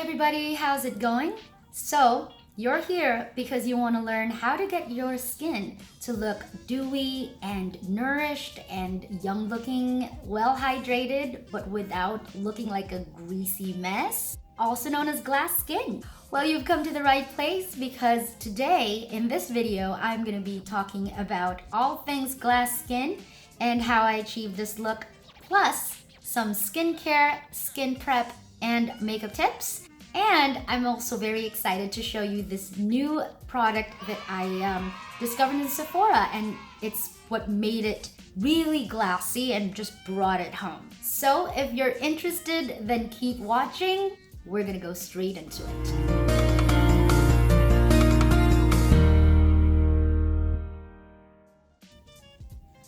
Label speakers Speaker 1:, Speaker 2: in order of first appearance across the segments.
Speaker 1: everybody, how's it going? So, you're here because you want to learn how to get your skin to look dewy and nourished and young looking, well hydrated, but without looking like a greasy mess, also known as glass skin. Well, you've come to the right place because today in this video, I'm going to be talking about all things glass skin and how I achieved this look, plus some skincare, skin prep, and makeup tips. And I'm also very excited to show you this new product that I discovered in Sephora, and it's what made it really glassy and just brought it home. So if you're interested, then keep watching. We're gonna go straight into it.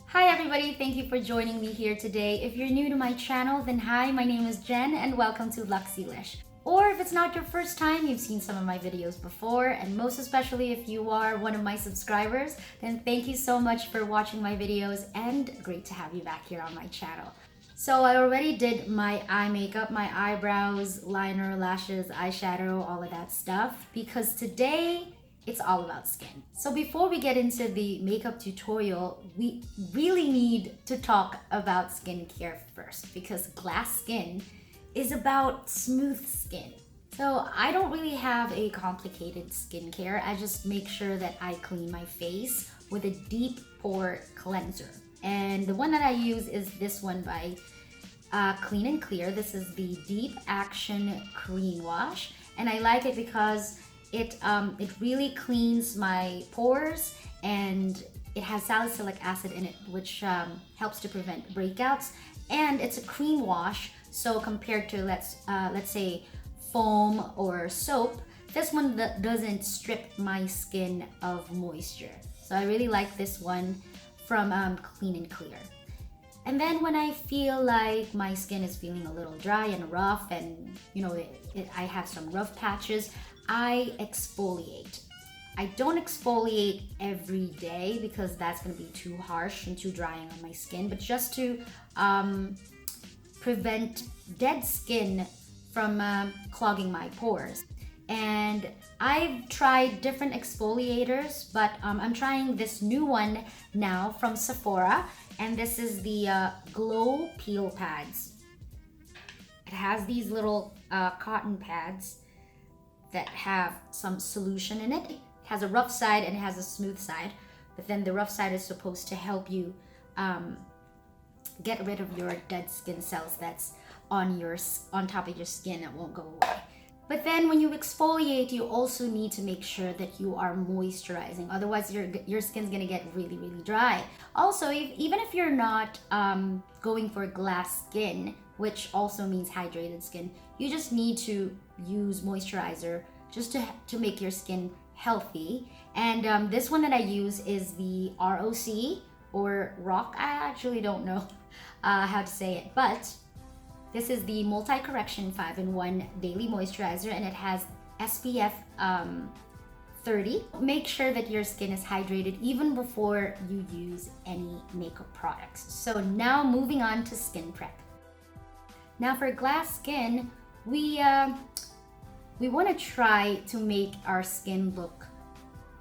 Speaker 1: Hi everybody, thank you for joining me here today. If you're new to my channel, then hi, my name is Jen and welcome to Luxylish. Or if it's not your first time, you've seen some of my videos before, and most especially if you are one of my subscribers, then thank you so much for watching my videos and great to have you back here on my channel. So I already did my eye makeup, my eyebrows, liner, lashes, eyeshadow, all of that stuff, because today it's all about skin. So before we get into the makeup tutorial, we really need to talk about skincare first, because glass skin is about smooth skin. So I don't really have a complicated skincare. I just make sure that I clean my face with a deep pore cleanser. And the one that I use is this one by Clean and Clear. This is the Deep Action Cream Wash. And I like it because it really cleans my pores, and it has salicylic acid in it, which helps to prevent breakouts. And it's a cream wash, so compared to let's say foam or soap, this one doesn't strip my skin of moisture. So I really like this one from Clean and Clear. And then when I feel like my skin is feeling a little dry and rough, and I have some rough patches, I exfoliate. I don't exfoliate every day because that's going to be too harsh and too drying on my skin, but just to prevent dead skin from clogging my pores. And I've tried different exfoliators, but I'm trying this new one now from Sephora, and this is the Glow Peel Pads. It has these little cotton pads that have some solution in it. It has a rough side and it has a smooth side, but then the rough side is supposed to help you get rid of your dead skin cells that's on top of your skin that won't go away. But then when you exfoliate, you also need to make sure that you are moisturizing. Otherwise, your skin's gonna get really, really dry. Also, even if you're not going for glass skin, which also means hydrated skin, you just need to use moisturizer just to make your skin healthy. And this one that I use is the ROC or ROC. I actually don't know how to say it, but this is the Multi-Correxion 5-in-1 Daily Moisturizer, and it has SPF 30. Make sure that your skin is hydrated even before you use any makeup products. So now moving on to skin prep. Now for glass skin, we want to try to make our skin look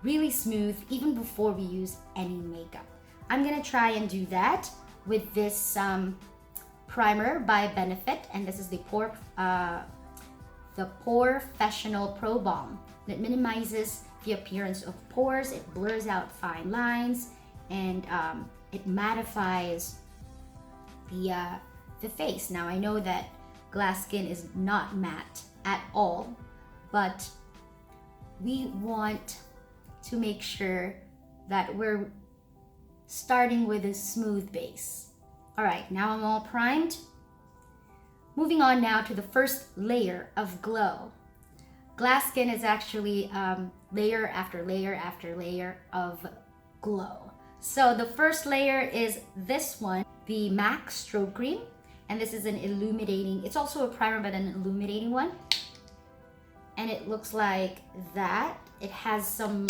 Speaker 1: really smooth even before we use any makeup. I'm gonna try and do that with this primer by Benefit, and this is the Porefessional Pro Balm. It minimizes the appearance of pores, it blurs out fine lines, and it mattifies the face. Now I know that glass skin is not matte at all, but we want to make sure that we're starting with a smooth base. All right, now I'm all primed. Moving on now to the first layer of glow. Glass skin is actually layer after layer after layer of glow. So the first layer is this one, the MAC Strobe Cream. And this is an illuminating, it's also a primer, but an illuminating one. And it looks like that. It has some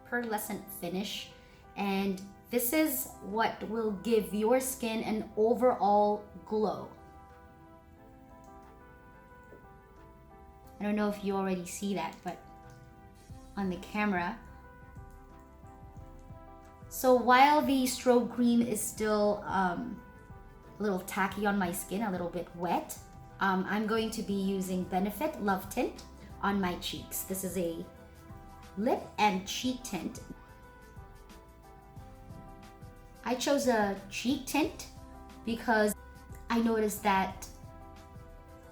Speaker 1: pearlescent finish, and this is what will give your skin an overall glow. I don't know if you already see that, but on the camera. So while the Strobe Cream is still a little tacky on my skin, a little bit wet, I'm going to be using Benefit Love Tint on my cheeks. This is a lip and cheek tint. I chose a cheek tint because I noticed that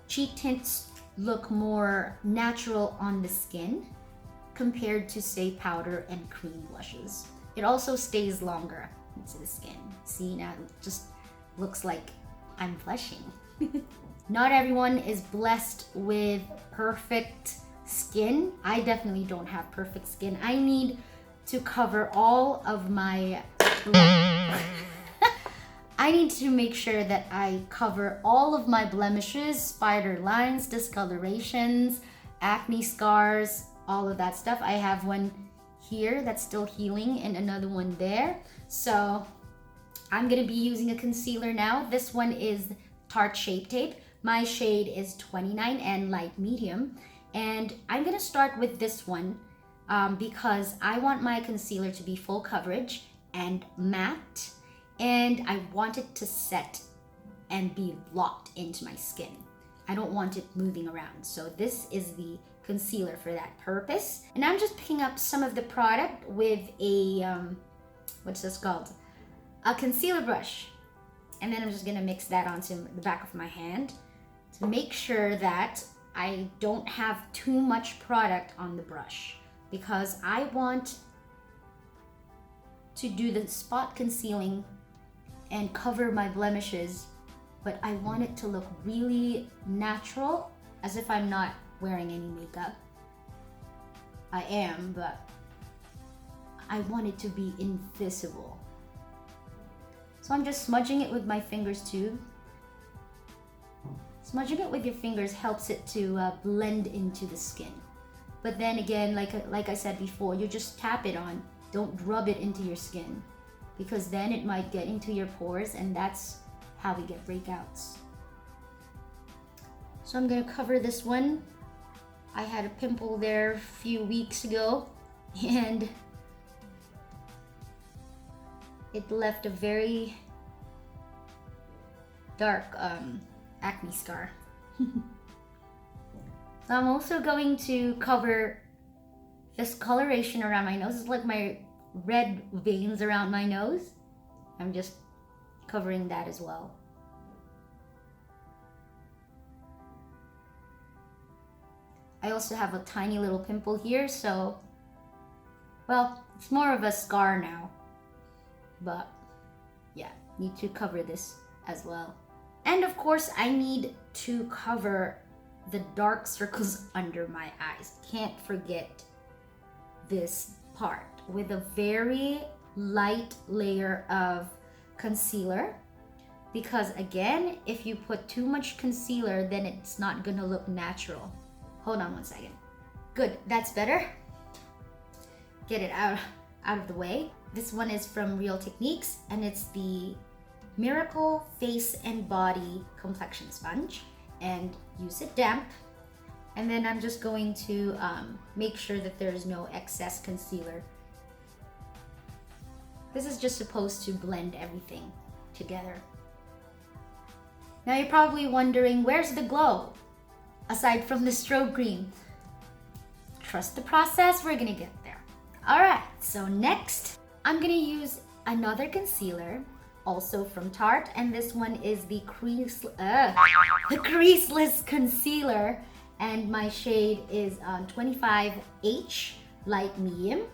Speaker 1: cheek tints look more natural on the skin compared to, say, powder and cream blushes. It also stays longer into the skin. See, now it just looks like I'm blushing. Not everyone is blessed with perfect skin. I definitely don't have perfect skin. I need to cover all of my I need to make sure that I cover all of my blemishes, spider lines, discolorations, acne scars, all of that stuff. I have one here that's still healing and another one there. So I'm gonna be using a concealer now. This one is Tarte Shape Tape. My shade is 29 and light medium. And I'm gonna start with this one because I want my concealer to be full coverage and matte, and I want it to set and be locked into my skin. I don't want it moving around. So this is the concealer for that purpose. And I'm just picking up some of the product with a, what's this called? A concealer brush. And then I'm just gonna mix that onto the back of my hand to make sure that I don't have too much product on the brush, because I want to do the spot concealing and cover my blemishes, but I want it to look really natural, as if I'm not wearing any makeup. I am, but I want it to be invisible. So I'm just smudging it with my fingers too. Smudging it with your fingers helps it to blend into the skin. But then again, like I said before, you just tap it on. Don't rub it into your skin, because then it might get into your pores, and that's how we get breakouts. So I'm gonna cover this one. I had a pimple there a few weeks ago, and it left a very dark acne scar. So I'm also going to cover this coloration around my nose. It's like my red veins around my nose. I'm just covering that as well. I also have a tiny little pimple here, so, well, it's more of a scar now. But yeah, need to cover this as well. And of course, I need to cover the dark circles under my eyes. Can't forget this part with a very light layer of concealer, because again, if you put too much concealer, then it's not gonna look natural. Hold on one second. Good, that's better. Get it out of the way. This one is from Real Techniques, and it's the Miracle Face and Body Complexion Sponge, and use it damp. And then I'm just going to make sure that there's no excess concealer. This is just supposed to blend everything together. Now you're probably wondering, where's the glow? Aside from the Strobe Cream. Trust the process, we're gonna get there. All right, so next, I'm gonna use another concealer, also from Tarte, and this one is the Creaseless Concealer, and my shade is 25H Light Medium.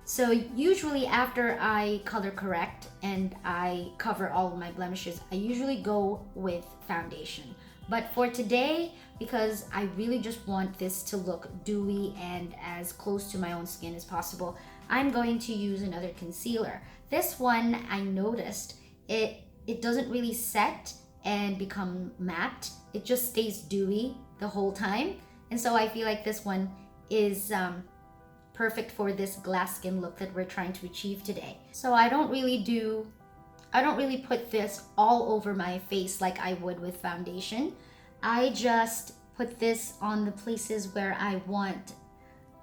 Speaker 1: So usually after I color correct and I cover all of my blemishes, I usually go with foundation. But for today, because I really just want this to look dewy and as close to my own skin as possible, I'm going to use another concealer. This one, I noticed, it doesn't really set and become matte. It just stays dewy the whole time. And so I feel like this one is perfect for this glass skin look that we're trying to achieve today. So I don't really put this all over my face like I would with foundation. I just put this on the places where I want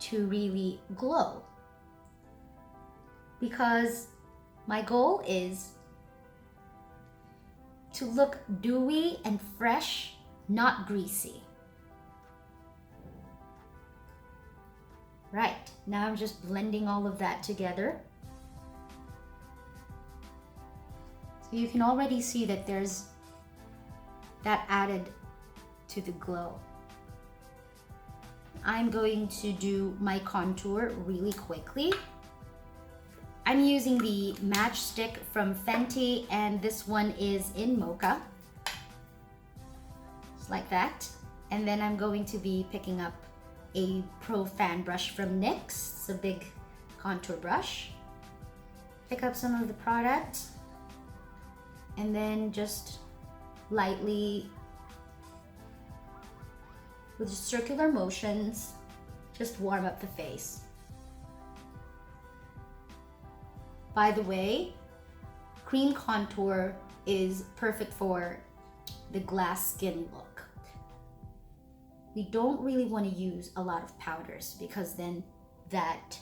Speaker 1: to really glow. Because my goal is to look dewy and fresh, not greasy. Right, now I'm just blending all of that together. So you can already see that there's that added to the glow. I'm going to do my contour really quickly. I'm using the Matchstick from Fenty, and this one is in Mocha. Just like that. And then I'm going to be picking up a Pro Fan brush from NYX. It's a big contour brush. Pick up some of the product and then just lightly, with just circular motions, just warm up the face. By the way, cream contour is perfect for the glass skin look. We don't really want to use a lot of powders because then that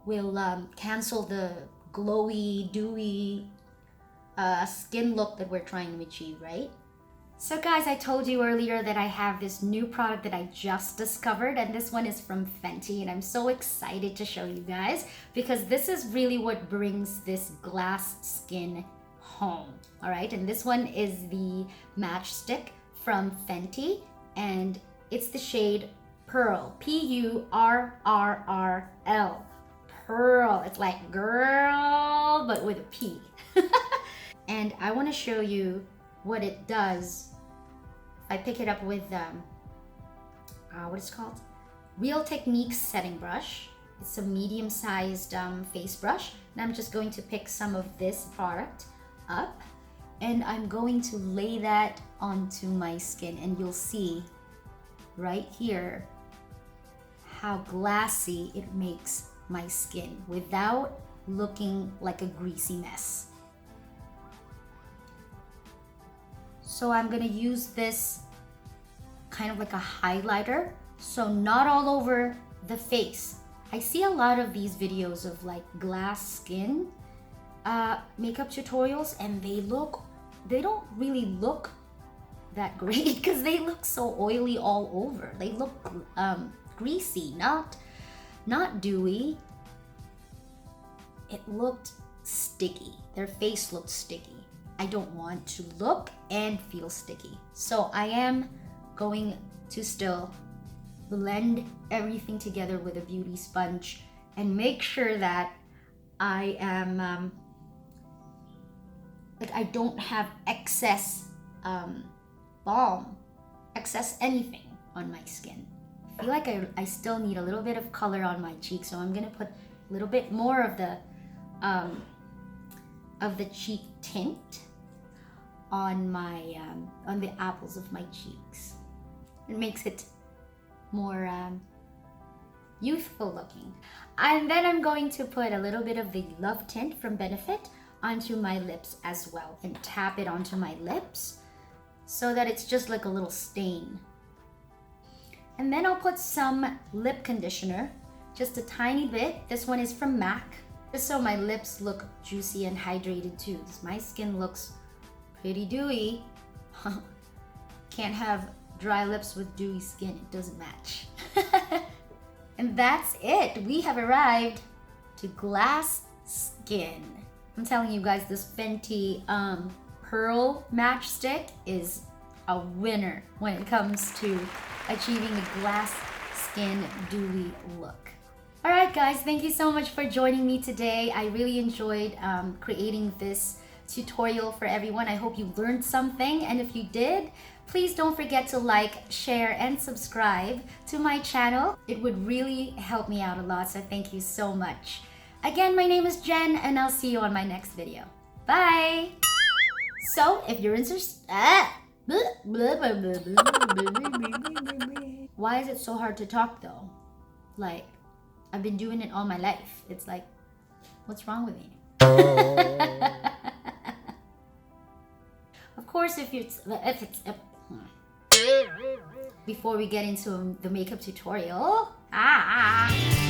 Speaker 1: will cancel the glowy, dewy skin look that we're trying to achieve, right? So guys, I told you earlier that I have this new product that I just discovered, and this one is from Fenty, and I'm so excited to show you guys because this is really what brings this glass skin home. All right, and this one is the Matchstick from Fenty, and it's the shade Pearl, P-U-R-R-R-L, Pearl. It's like girl, but with a P. And I want to show you what it does. I pick it up with what is it called? Real Techniques setting brush. It's a medium-sized face brush, and I'm just going to pick some of this product up, and I'm going to lay that onto my skin, and you'll see right here how glassy it makes my skin without looking like a greasy mess. So I'm gonna use this kind of like a highlighter, so not all over the face. I see a lot of these videos of like glass skin makeup tutorials, and they don't really look that great because they look so oily all over. They look greasy, not dewy. It looked sticky. Their face looked sticky. I don't want to look and feel sticky. So I am going to still blend everything together with a beauty sponge and make sure that I am like I don't have excess balm, excess anything on my skin. I feel like I still need a little bit of color on my cheek, so I'm gonna put a little bit more of the cheek tint on my on the apples of my cheeks. It makes it more youthful looking. And then I'm going to put a little bit of the Love Tint from Benefit onto my lips as well, and tap it onto my lips so that it's just like a little stain. And then I'll put some lip conditioner, just a tiny bit. This one is from MAC, just so my lips look juicy and hydrated too. My skin looks pretty dewy. Can't have dry lips with dewy skin, it doesn't match. And that's it. We have arrived to glass skin. I'm telling you guys, this Fenty Pearl Matchstick is a winner when it comes to achieving a glass skin dewy look. All right guys, thank you so much for joining me today. I really enjoyed creating this tutorial for everyone. I hope you learned something, and if you did, please don't forget to like, share, and subscribe to my channel. It would really help me out a lot, so thank you so much. Again, my name is Jen, and I'll see you on my next video. Bye! So, if you're interested... Why is it so hard to talk though? Like, I've been doing it all my life. It's like, what's wrong with me? Of course, if it's before we get into the makeup tutorial. Ah!